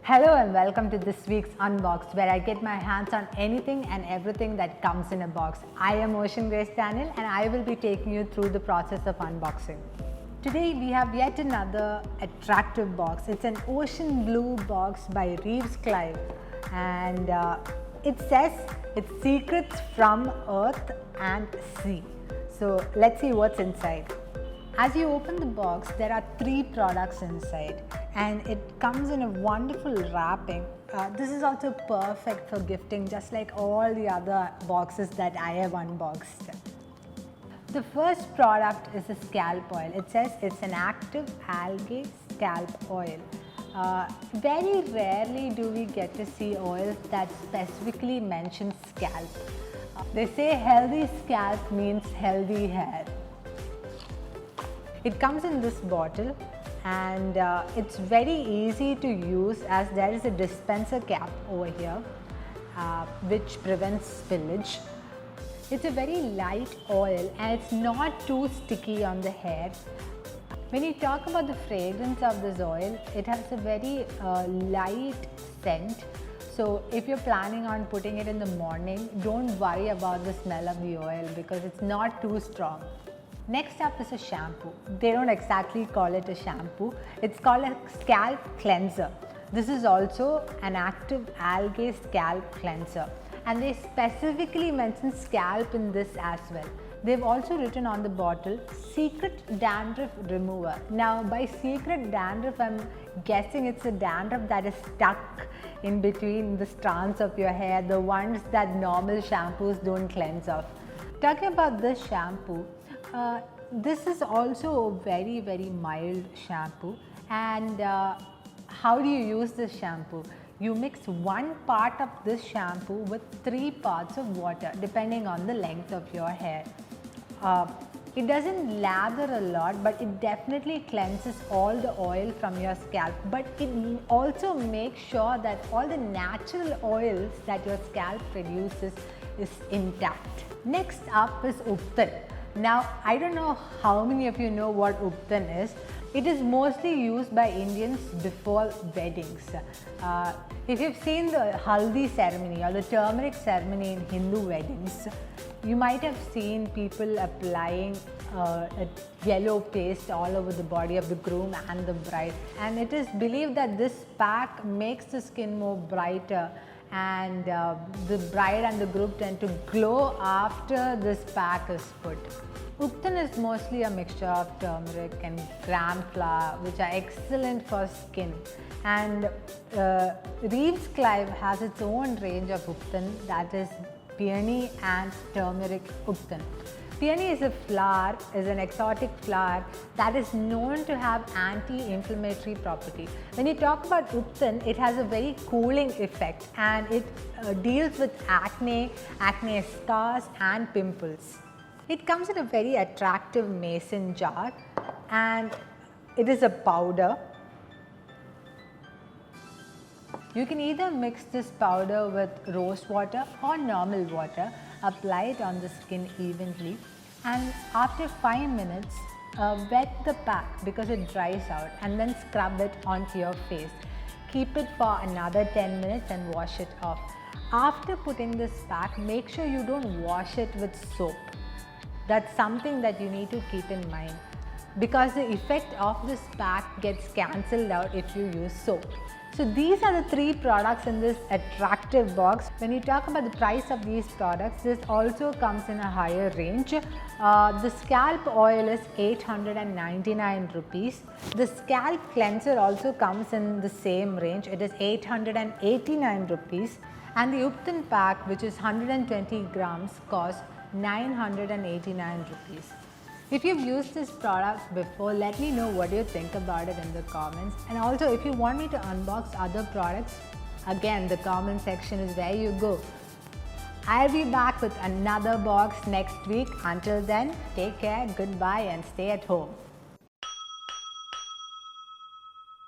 Hello and welcome to this week's Unboxed, where I get my hands on anything and everything that comes in a box. I am Ocean Grace Daniel and I will be taking you through the process of unboxing. Today we have yet another attractive box. It's an ocean blue box by REVEES CLIVE, and it says it's secrets from earth and sea. So let's see what's inside. As you open the box, there are 3 products inside and it comes in a wonderful wrapping. This is also perfect for gifting, just like all the other boxes that I have unboxed. The first product is a scalp oil. It says it's an active algae scalp oil. Very rarely do we get to see oils that specifically mention scalp. They say healthy scalp means healthy hair. It comes in this bottle and it's very easy to use, as there is a dispenser cap over here which prevents spillage. It's a very light oil and it's not too sticky on the hair. When you talk about the fragrance of this oil, it has a very light scent. So if you're planning on putting it in the morning, don't worry about the smell of the oil because it's not too strong. Next up is a shampoo. They don't exactly call it a shampoo. It's called a scalp cleanser. This is also an active algae scalp cleanser. And they specifically mention scalp in this as well. They've also written on the bottle, secret dandruff remover. Now by secret dandruff, I'm guessing it's a dandruff that is stuck in between the strands of your hair, the ones that normal shampoos don't cleanse off. Talking about this shampoo, this is also a very mild shampoo. And how do you use this shampoo? You mix 1 part of this shampoo with 3 parts of water depending on the length of your hair. It doesn't lather a lot, but it definitely cleanses all the oil from your scalp. But it also makes sure that all the natural oils that your scalp produces is intact. Next up is Ubtan. Now, I don't know how many of you know what Ubtan is. It is mostly used by Indians before weddings. If you've seen the haldi ceremony or the turmeric ceremony in Hindu weddings, you might have seen people applying a yellow paste all over the body of the groom and the bride. And it is believed that this pack makes the skin more brighter, and the bride and the groom tend to glow after this pack is put. Ubtan is mostly a mixture of turmeric and gram flour, which are excellent for skin. And REVEES CLIVE has its own range of Ubtan, that is Peony and Turmeric Ubtan. Peony is a flower, is an exotic flower that is known to have anti-inflammatory property. When you talk about Ubtan, it has a very cooling effect and it deals with acne scars and pimples. It comes in a very attractive mason jar and it is a powder. You can either mix this powder with rose water or normal water, apply it on the skin evenly, and after 5 minutes, wet the pack because it dries out, and then scrub it onto your face. Keep it for another 10 minutes and wash it off. After putting this pack, make sure you don't wash it with soap. That's something that you need to keep in mind, because the effect of this pack gets cancelled out if you use soap. So these are the 3 products in this attractive box. When you talk about the price of these products, this also comes in a higher range. The scalp oil is 899 rupees. The scalp cleanser also comes in the same range. It is 889 rupees. And the Ubtan pack, which is 120 grams, costs 989 rupees. If you've used this product before, let me know what you think about it in the comments. And also, if you want me to unbox other products, again, the comment section is where you go. I'll be back with another box next week. Until then, take care, goodbye, and stay at home.